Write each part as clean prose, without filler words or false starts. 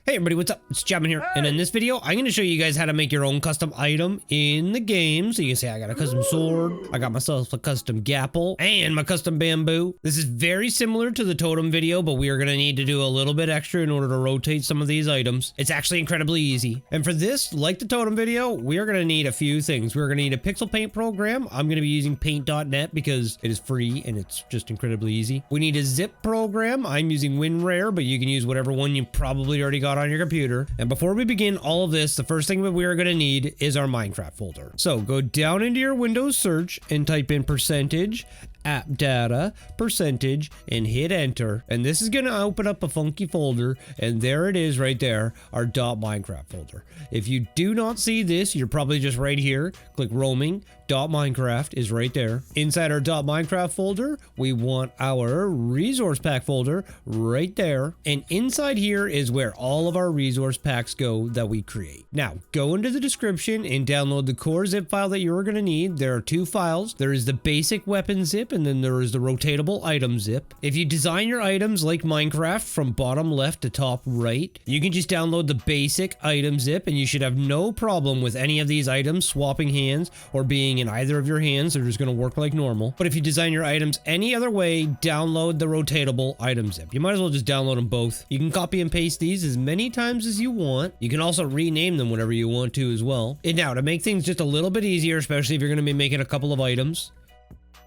Hey everybody, what's up? It's Chapman here, and in this video, I'm going to show you guys how to make your own custom item in the game. So you can say, I got a custom sword, I got myself a custom gapple, and my custom bamboo. This is very similar to the totem video, but we are going to need to do a little bit extra in order to rotate some of these items. It's actually incredibly easy. And for this, like the totem video, we are going to need a few things. We're going to need a pixel paint program. I'm going to be using paint.net because it is free and it's just incredibly easy. We need a zip program. I'm using WinRare, but you can use whatever one you probably already got on your computer. And before we begin all of this, the first thing that we are going to need is our Minecraft folder. So go down into your Windows search and type in percentage app data percentage and hit enter, and this is going to open up a funky folder, and there it is right there, our .minecraft folder. If you do not see this, you're probably just right here. Click roaming. .minecraft is right there. Inside our .minecraft folder, we want our resource pack folder right there, and inside here is where all of our resource packs go that we create. Now go into the description and download the core zip file that you're going to need. There are two files. There is the basic weapon zip, and then there is the rotatable item zip. If you design your items like Minecraft from bottom left to top right, you can just download the basic item zip, and you should have no problem with any of these items swapping hands or being in either of your hands. They're just going to work like normal. But if you design your items any other way, download the rotatable item zip. You might as well just download them both. You can copy and paste these as many times as you want. You can also rename them whenever you want to as well. And now to make things just a little bit easier, especially if you're going to be making a couple of items,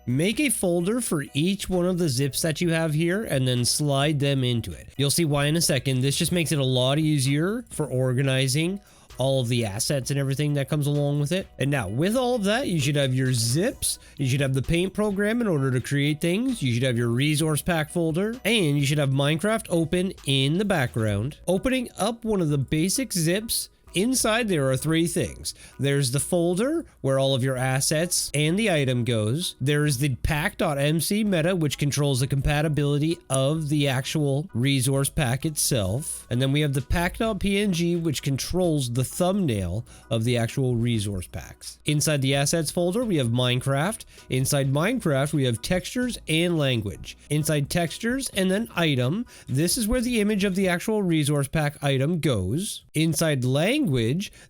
make a folder for each one of the zips that you have here and then slide them into it. You'll see why in a second. This just makes it a lot easier for organizing all of the assets and everything that comes along with it. And now with all of that, you should have your zips, you should have the paint program in order to create things, you should have your resource pack folder, and you should have Minecraft open in the background. Opening up one of the basic zips, inside there are three things. There's the folder where all of your assets and the item goes. There's the pack.mc meta, which controls the compatibility of the actual resource pack itself. And then we have the pack.png, which controls the thumbnail of the actual resource packs. Inside the assets folder, we have Minecraft. Inside Minecraft, we have textures and language. Inside textures and then item, this is where the image of the actual resource pack item goes. Inside language,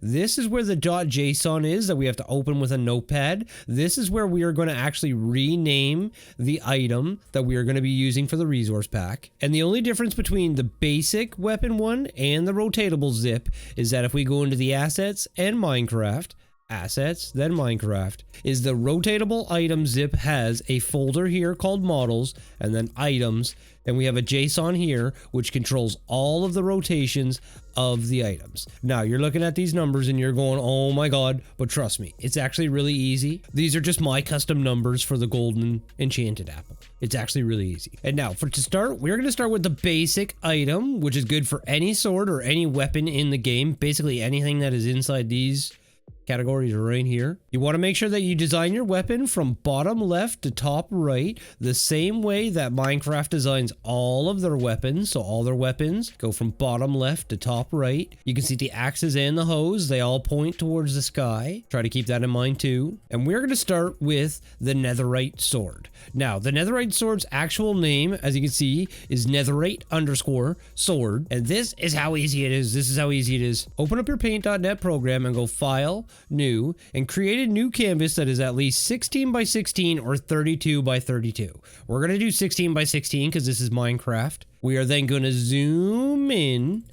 this is where the .json is that we have to open with a notepad. This is where we are going to actually rename the item that we are going to be using for the resource pack. And the only difference between the basic weapon one and the rotatable zip is that if we go into the assets and Minecraft, assets, then Minecraft, is the rotatable item zip has a folder here called models and then items, and we have a JSON here which controls all of the rotations of the items. Now you're looking at these numbers and you're going, oh my god, but trust me, it's actually really easy. These are just my custom numbers for the golden enchanted apple. It's actually really easy. And now to start, we're going to start with the basic item, which is good for any sword or any weapon in the game. Basically anything that is inside these categories are right here. You want to make sure that you design your weapon from bottom left to top right, the same way that Minecraft designs all of their weapons. So all their weapons go from bottom left to top right. You can see the axes and the hoes, they all point towards the sky. Try to keep that in mind too. And we're going to start with the Netherite sword. Now, the Netherite sword's actual name, as you can see, is Netherite_sword. And this is how easy it is. This is how easy it is. Open up your paint.net program and go File, New, and create a new canvas that is at least 16 by 16 or 32 by 32. We're going to do 16 by 16 because this is Minecraft. We are then going to zoom in,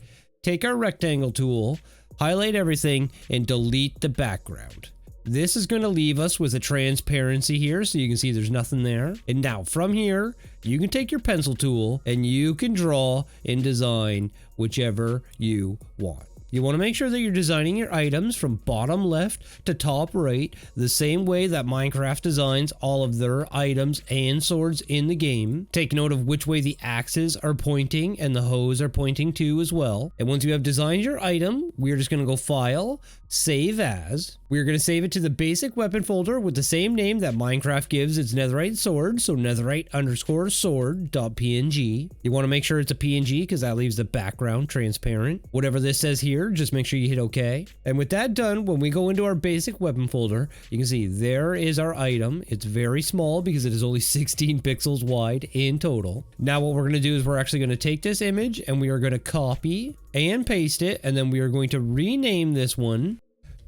take our rectangle tool, highlight everything, and delete the background. This is going to leave us with a transparency here, so you can see there's nothing there. And now from here, you can take your pencil tool and you can draw and design whichever you want. You want to make sure that you're designing your items from bottom left to top right, the same way that Minecraft designs all of their items and swords in the game. Take note of which way the axes are pointing and the hoes are pointing to as well. And once you have designed your item, we're just going to go File, Save As. We're going to save it to the basic weapon folder with the same name that Minecraft gives its netherite sword. So netherite_sword.png. You want to make sure it's a PNG because that leaves the background transparent. Whatever this says here, just make sure you hit OK. And with that done, when we go into our basic weapon folder, you can see there is our item. It's very small because it is only 16 pixels wide in total. Now what we're going to do is we're actually going to take this image and we are going to copy and paste it. And then we are going to rename this one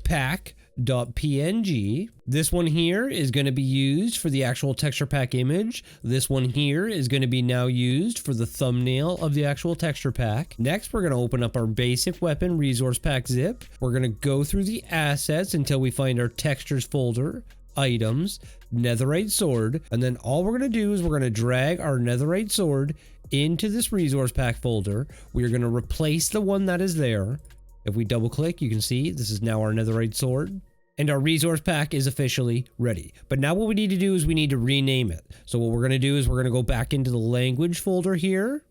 pack.png. This one here is going to be used for the actual texture pack image. This one here is going to be now used for the thumbnail of the actual texture pack. Next, we're going to open up our basic weapon resource pack zip. We're going to go through the assets until we find our textures folder, items, netherite sword, and then all we're going to do is we're going to drag our netherite sword into this resource pack folder. We are going to replace the one that is there. If we double click, you can see this is now our netherite sword. And our resource pack is officially ready. But now what we need to do is we need to rename it. So what we're going to do is we're going to go back into the language folder here.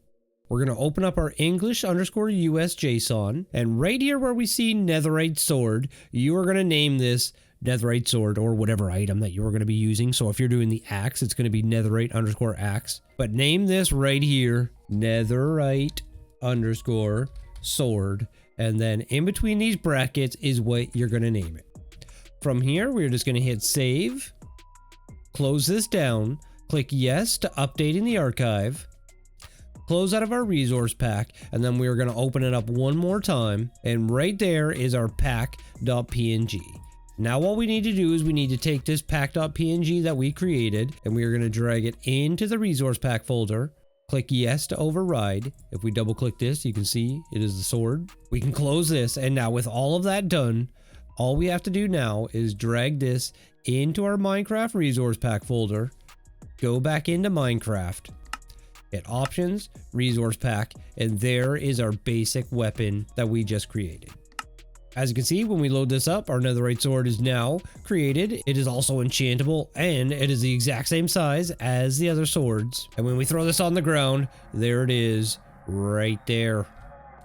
We're going to open up our English_US JSON. And right here where we see netherite sword, you are going to name this netherite sword or whatever item that you're going to be using. So if you're doing the axe, it's going to be netherite_axe. But name this right here, netherite_sword. And then in between these brackets is what you're going to name it. From here, we're just going to hit save, close this down, click yes to update in the archive, close out of our resource pack, and then we're going to open it up one more time. And right there is our pack.png. Now all we need to do is we need to take this pack.png that we created and we are going to drag it into the resource pack folder. Click yes to override. If we double click this, you can see it is the sword. We can close this, and now with all of that done, all we have to do now is drag this into our Minecraft resource pack folder, go back into Minecraft, hit options, resource pack, and there is our basic weapon that we just created. As you can see, when we load this up, our netherite sword is now created. It is also enchantable, and it is the exact same size as the other swords. And when we throw this on the ground, there it is, right there.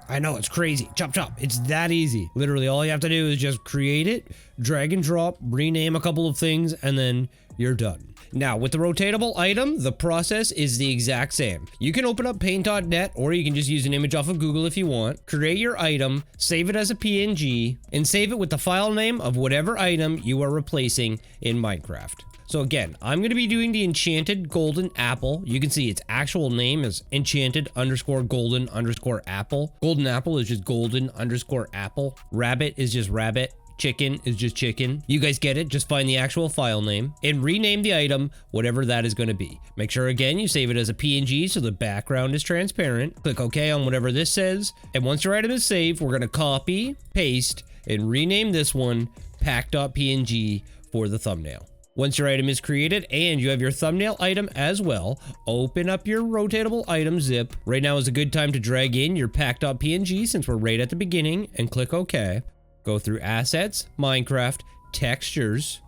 I know, it's crazy. Chop, chop. It's that easy. Literally, all you have to do is just create it, drag and drop, rename a couple of things, and then you're done. Now, with the rotatable item, the process is the exact same. You can open up paint.net, or you can just use an image off of Google if you want. Create your item, save it as a PNG, and save it with the file name of whatever item you are replacing in Minecraft. So again, I'm going to be doing the enchanted golden apple. You can see its actual name is enchanted_golden_apple. Golden apple is just golden_apple. Rabbit is just rabbit. Chicken is just chicken. You guys get it? Just find the actual file name and rename the item, whatever that is going to be. Make sure again you save it as a PNG so the background is transparent. Click OK on whatever this says. And once your item is saved, we're going to copy, paste, and rename this one pack.png for the thumbnail. Once your item is created and you have your thumbnail item as well, open up your rotatable item zip. Right now is a good time to drag in your pack.png since we're right at the beginning, and click OK. Go through assets, Minecraft, textures,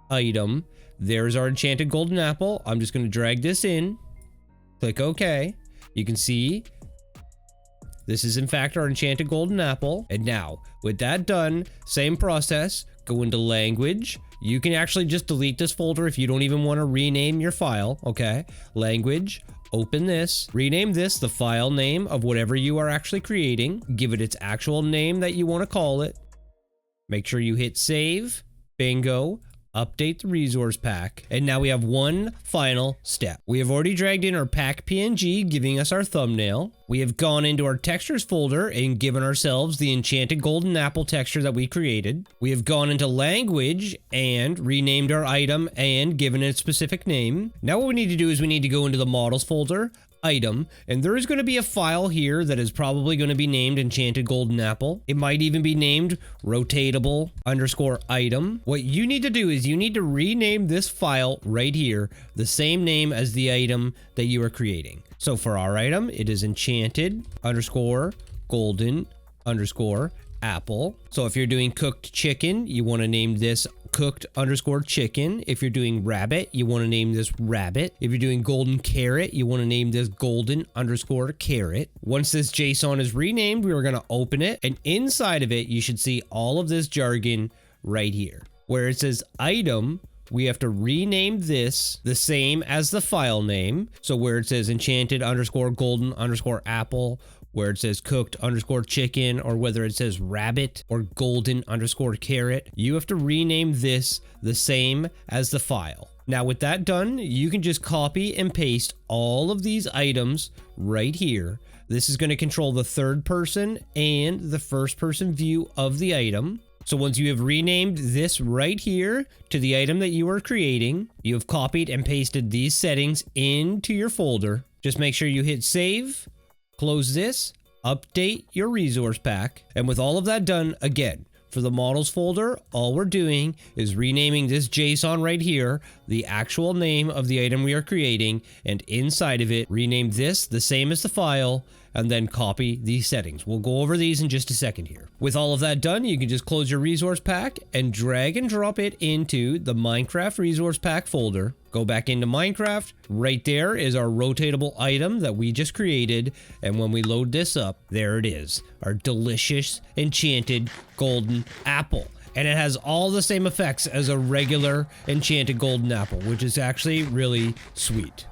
item. There's our enchanted golden apple. I'm just going to drag this in. Click OK. You can see this is in fact our enchanted golden apple. And now with that done, same process, go into language. You can actually just delete this folder if you don't even want to rename your file. Okay. Language. Open this, rename this the file name of whatever you are actually creating. Give it its actual name that you want to call it. Make sure you hit save, bingo, update the resource pack. And now we have one final step. We have already dragged in our pack PNG, giving us our thumbnail. We have gone into our textures folder and given ourselves the enchanted golden apple texture that we created. We have gone into language and renamed our item and given it a specific name. Now what we need to do is we need to go into the models folder, item, and there is going to be a file here that is probably going to be named enchanted golden apple. It might even be named rotatable_item. What you need to do is you need to rename this file right here the same name as the item that you are creating. So for our item, it is enchanted_golden_apple. So if you're doing cooked chicken, you want to name this cooked_chicken. If you're doing rabbit, you want to name this rabbit. If you're doing golden carrot, you want to name this golden_carrot. Once this JSON is renamed, we are going to open it, and inside of it, you should see all of this jargon right here. Where it says item, we have to rename this the same as the file name. So where it says enchanted underscore golden underscore apple, where it says cooked underscore chicken, or whether it says rabbit or golden underscore carrot, you have to rename this the same as the file. Now with that done, you can just copy and paste all of these items right here. This is going to control the third person and the first person view of the item. So once you have renamed this right here to the item that you are creating, you have copied and pasted these settings into your folder. Just make sure you hit save, close this, update your resource pack. And with all of that done, again, for the models folder, all we're doing is renaming this JSON right here, the actual name of the item we are creating, and inside of it, rename this the same as the file, and then copy these settings. We'll go over these in just a second here. With all of that done, you can just close your resource pack and drag and drop it into the Minecraft resource pack folder. Go back into Minecraft. Right there is our rotatable item that we just created. And when we load this up, there it is, our delicious enchanted golden apple. And it has all the same effects as a regular enchanted golden apple, which is actually really sweet.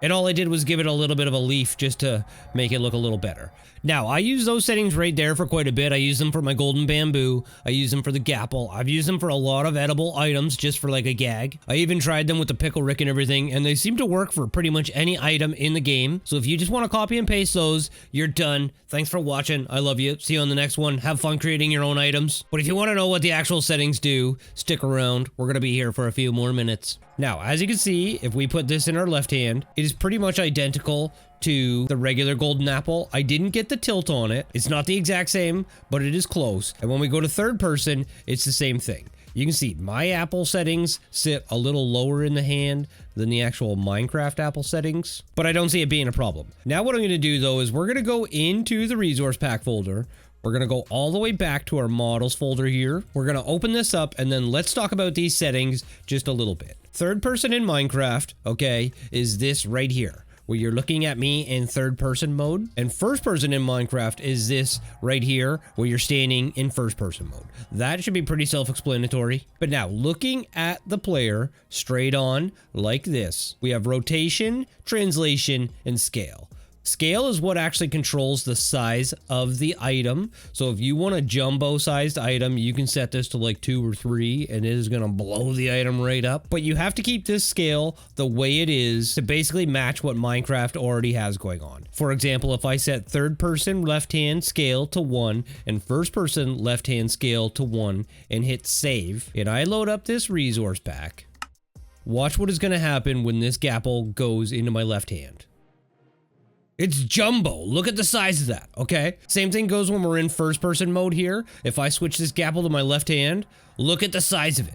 And all I did was give it a little bit of a leaf just to make it look a little better. Now, I use those settings right there for quite a bit. I use them for my golden bamboo. I use them for the gapple. I've used them for a lot of edible items just for like a gag. I even tried them with the pickle rick and everything, and they seem to work for pretty much any item in the game. So if you just want to copy and paste those, you're done. Thanks for watching. I love you. See you on the next one. Have fun creating your own items. But if you want to know what the actual settings do, stick around. We're going to be here for a few more minutes. Now, as you can see, if we put this in our left hand, it is pretty much identical to the regular golden apple. I didn't get the tilt on it. It's not the exact same, but it is close. And when we go to third person, it's the same thing. You can see my apple settings sit a little lower in the hand than the actual Minecraft apple settings, but I don't see it being a problem. Now what I'm going to do though is we're going to go into the resource pack folder. We're going to go all the way back to our models folder here. We're going to open this up and then let's talk about these settings just a little bit. Third person in Minecraft, okay, is this right here, where you're looking at me in third person mode. And first person in Minecraft is this right here, where you're standing in first person mode. That should be pretty self-explanatory. But now looking at the player straight on like this, we have rotation, translation, and scale. Scale is what actually controls the size of the item. So if you want a jumbo sized item, you can set this to like 2 or 3 and it is going to blow the item right up. But you have to keep this scale the way it is to basically match what Minecraft already has going on. For example, if I set third person left hand scale to 1 and first person left hand scale to 1 and hit save, and I load up this resource pack, watch what is going to happen when this gapple goes into my left hand. It's jumbo. Look at the size of that, okay? Same thing goes when we're in first person mode here. If I switch this gapple to my left hand, look at the size of it.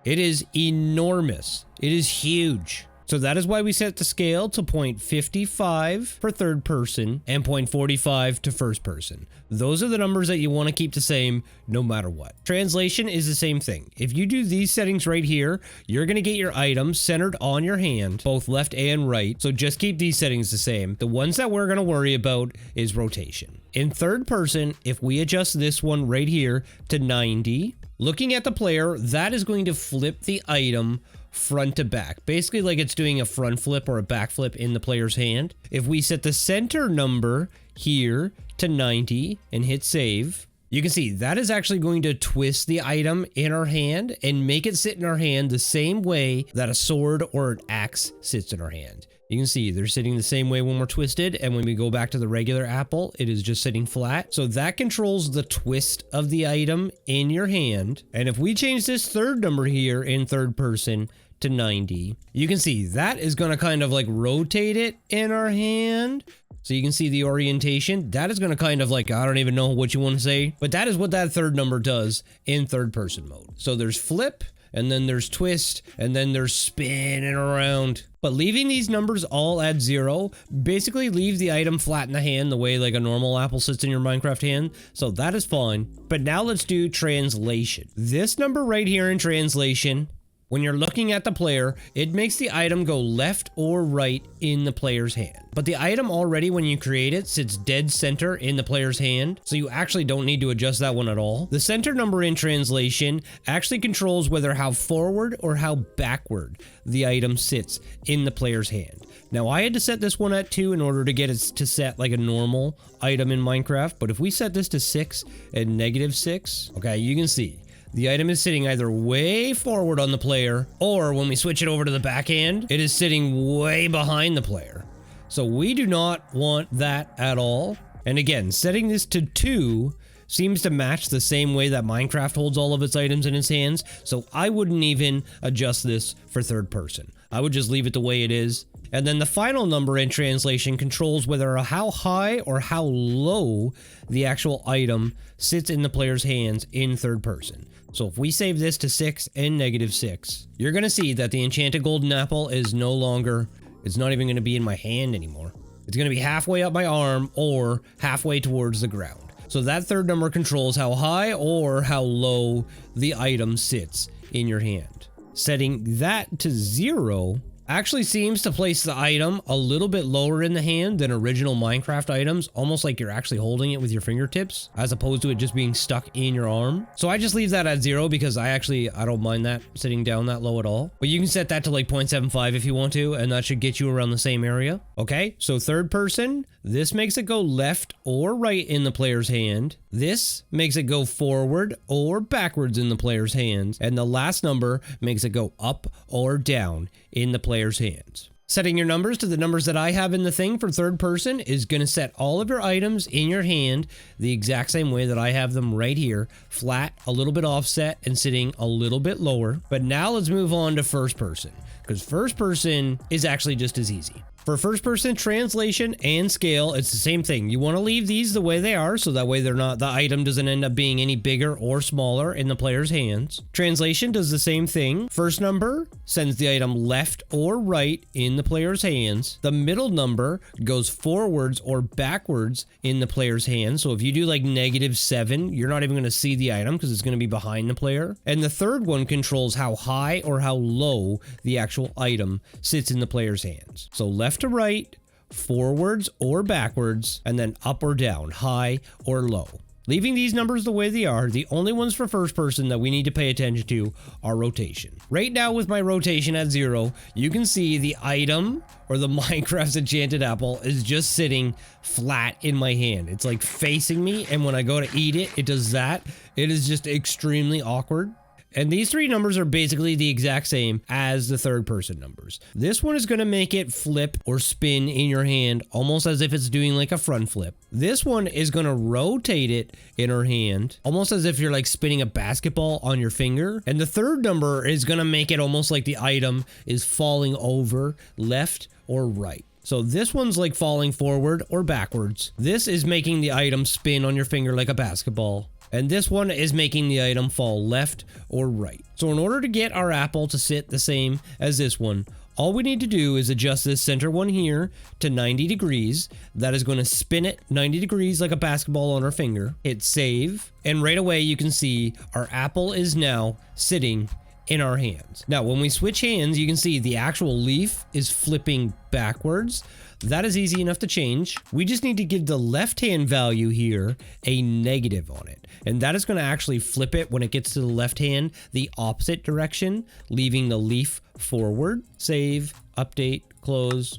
It is enormous. It is huge. So that is why we set the scale to 0.55 for third person and 0.45 to first person. Those are the numbers that you want to keep the same no matter what. Translation is the same thing. If you do these settings right here, you're going to get your items centered on your hand, both left and right. So just keep these settings the same. The ones that we're going to worry about is rotation. In third person, if we adjust this one right here to 90, looking at the player, that is going to flip the item front to back, basically like it's doing a front flip or a back flip in the player's hand. If we set the center number here to 90 and hit save, you can see that is actually going to twist the item in our hand and make it sit in our hand the same way that a sword or an axe sits in our hand. You can see they're sitting the same way when we're twisted, and when we go back to the regular apple, it is just sitting flat. So that controls the twist of the item in your hand. And if we change this third number here in third person to 90, you can see that is going to kind of like rotate it in our hand. So you can see the orientation. That is going to kind of like, I don't even know what you want to say, but that is what that third number does in third person mode. So there's flip, and then there's twist, and then there's spinning around. But leaving these numbers all at 0 basically leaves the item flat in the hand the way like a normal apple sits in your Minecraft hand. So that is fine. But now let's do translation. This number right here in translation When you're looking at the player, it makes the item go left or right in the player's hand. But the item already, when you create it, sits dead center in the player's hand, so you actually don't need to adjust that one at all. The center number in translation actually controls whether how forward or how backward the item sits in the player's hand. Now, I had to set this one at 2 in order to get it to set like a normal item in Minecraft, but if we set this to 6 and -6, okay, you can see the item is sitting either way forward on the player, or when we switch it over to the backhand, it is sitting way behind the player. So we do not want that at all. And again, setting this to 2 seems to match the same way that Minecraft holds all of its items in its hands, so I wouldn't even adjust this for third person. I would just leave it the way it is. And then the final number in translation controls whether how high or how low the actual item sits in the player's hands in third person. So if we save this to 6 and -6, you're going to see that the enchanted golden apple is no longer, it's not even going to be in my hand anymore. It's going to be halfway up my arm or halfway towards the ground. So that third number controls how high or how low the item sits in your hand. Setting that to 0 actually seems to place the item a little bit lower in the hand than original Minecraft items, almost like you're actually holding it with your fingertips, as opposed to it just being stuck in your arm. So I just leave that at 0 because I don't mind that sitting down that low at all. But you can set that to like 0.75 if you want to, and that should get you around the same area. Okay, so third person, this makes it go left or right in the player's hand. This makes it go forward or backwards in the player's hands. And the last number makes it go up or down in the player's hands. Setting your numbers to the numbers that I have in the thing for third person is going to set all of your items in your hand the exact same way that I have them right here, flat, a little bit offset, and sitting a little bit lower. But now let's move on to first person, because first person is actually just as easy. For first person translation and scale, it's the same thing. You want to leave these the way they are, so that way the item doesn't end up being any bigger or smaller in the player's hands. Translation does the same thing. First number sends the item left or right in the player's hands. The middle number goes forwards or backwards in the player's hands. So if you do like -7, you're not even going to see the item because it's going to be behind the player. And the third one controls how high or how low the actual item sits in the player's hands. So left to right, forwards or backwards, and then up or down, high or low. Leaving these numbers the way they are, the only ones for first person that we need to pay attention to are rotation. Right now with my rotation at 0, you can see the item or the Minecraft's enchanted apple is just sitting flat in my hand. It's like facing me, and when I go to eat it, it does that. It is just extremely awkward. And these three numbers are basically the exact same as the third person numbers. This one is going to make it flip or spin in your hand almost as if it's doing like a front flip. This one is going to rotate it in her hand almost as if you're like spinning a basketball on your finger. And the third number is going to make it almost like the item is falling over left or right. So this one's like falling forward or backwards. This is making the item spin on your finger like a basketball. And this one is making the item fall left or right. So in order to get our apple to sit the same as this one, all we need to do is adjust this center one here to 90 degrees. That is going to spin it 90 degrees like a basketball on our finger. Hit save. And right away you can see our apple is now sitting in our hands. Now, when we switch hands, you can see the actual leaf is flipping backwards. That is easy enough to change. We just need to give the left hand value here a negative on it. And that is going to actually flip it when it gets to the left hand, the opposite direction, leaving the leaf forward. Save, update, close,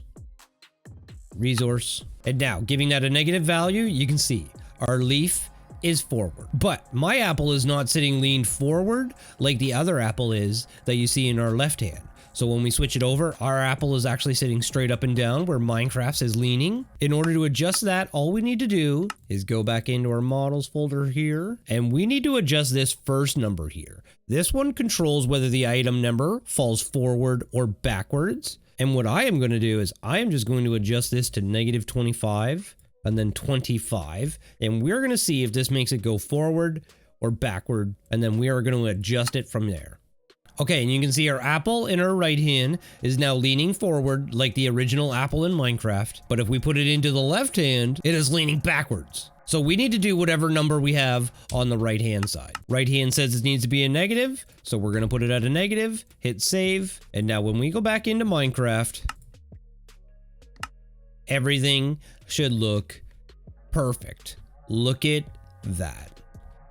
resource. And now giving that a negative value, you can see our leaf is forward. But my apple is not sitting leaned forward like the other apple is that you see in our left hand. So when we switch it over, our apple is actually sitting straight up and down where Minecraft's is leaning. In order to adjust that, all we need to do is go back into our models folder here, and we need to adjust this first number here. This one controls whether the item number falls forward or backwards. And what I am going to do is I am just going to adjust this to -25 and then 25. And we're going to see if this makes it go forward or backward. And then we are going to adjust it from there. Okay, and you can see our apple in our right hand is now leaning forward like the original apple in Minecraft. But if we put it into the left hand, it is leaning backwards. So we need to do whatever number we have on the right hand side. Right hand says it needs to be a negative, so we're gonna put it at a negative, hit save, and now when we go back into Minecraft, everything should look perfect. Look at that.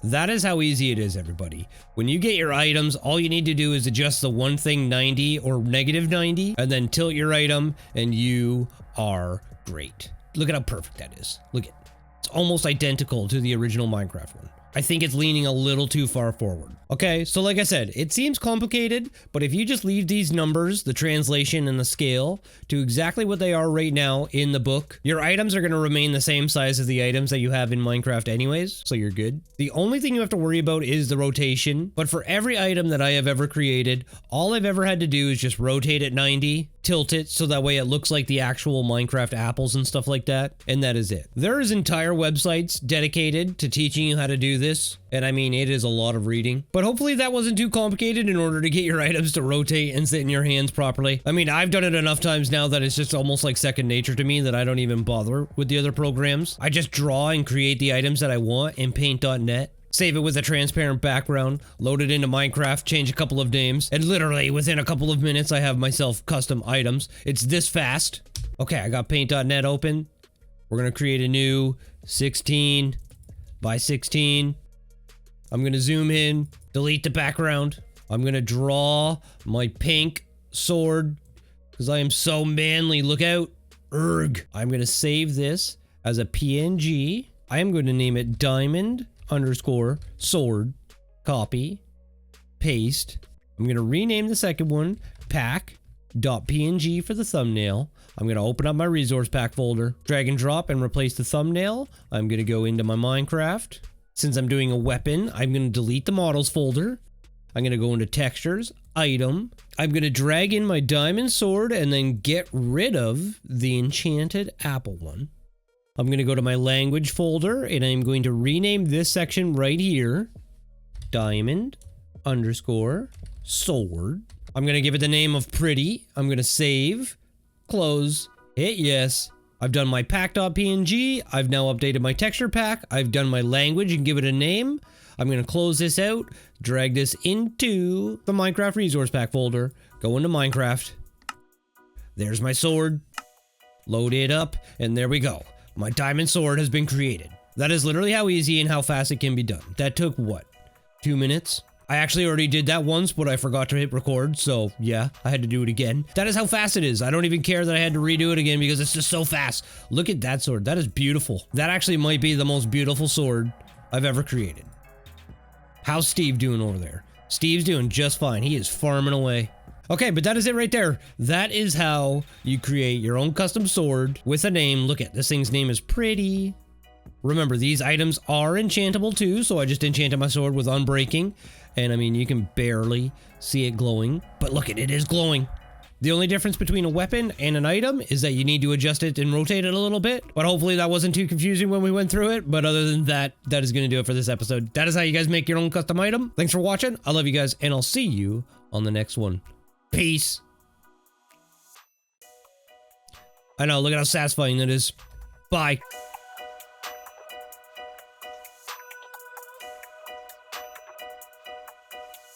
That is how easy it is, everybody. When you get your items, all you need to do is adjust the one thing 90 or negative 90, and then tilt your item, and you are great. Look at how perfect that is. Look at it. It's almost identical to the original Minecraft one. I think it's leaning a little too far forward. Okay, so like I said, it seems complicated, but if you just leave these numbers, the translation and the scale, to exactly what they are right now in the book, your items are going to remain the same size as the items that you have in Minecraft anyways, so you're good. The only thing you have to worry about is the rotation, but for every item that I have ever created, all I've ever had to do is just rotate at 90, tilt it so that way it looks like the actual Minecraft apples and stuff like that, and that is it. There is entire websites dedicated to teaching you how to do this, and I mean, it is a lot of reading. But hopefully that wasn't too complicated in order to get your items to rotate and sit in your hands properly. I mean, I've done it enough times now that it's just almost like second nature to me that I don't even bother with the other programs. I just draw and create the items that I want in paint.net. Save it with a transparent background, load it into Minecraft, change a couple of names, and literally within a couple of minutes I have myself custom items. It's this fast. Okay, I got paint.net open. We're gonna create a new 16 by 16. I'm gonna zoom in, delete the background. I'm gonna draw my pink sword because I am so manly. Look out. Erg. I'm gonna save this as a PNG. I am going to name it diamond_sword. Copy. Paste. I'm gonna rename the second one pack.png for the thumbnail. I'm gonna open up my resource pack folder, drag and drop and replace the thumbnail. I'm gonna go into my Minecraft. Since I'm doing a weapon, I'm going to delete the models folder. I'm going to go into textures, item. I'm going to drag in my diamond sword and then get rid of the enchanted apple one. I'm going to go to my language folder and I'm going to rename this section right here, diamond_sword. I'm going to give it the name of pretty. I'm going to save, close, hit yes. I've done my pack.png, I've now updated my texture pack, I've done my language and give it a name. I'm gonna close this out, drag this into the Minecraft resource pack folder, go into Minecraft. There's my sword, load it up, and there we go. My diamond sword has been created. That is literally how easy and how fast it can be done. That took what, 2 minutes? I actually already did that once, but I forgot to hit record, so yeah, I had to do it again. That is how fast it is. I don't even care that I had to redo it again because it's just so fast. Look at that sword. That is beautiful. That actually might be the most beautiful sword I've ever created. How's Steve doing over there? Steve's doing just fine. He is farming away. Okay, but that is it right there. That is how you create your own custom sword with a name. Look at this thing's name is Pretty. Remember, these items are enchantable too, so I just enchanted my sword with Unbreaking. And I mean, you can barely see it glowing, but look at it, it is glowing. The only difference between a weapon and an item is that you need to adjust it and rotate it a little bit, but hopefully that wasn't too confusing when we went through it. But other than that, that is going to do it for this episode. That is how you guys make your own custom item. Thanks for watching. I love you guys, and I'll see you on the next one. Peace. I know, look at how satisfying that is. Bye.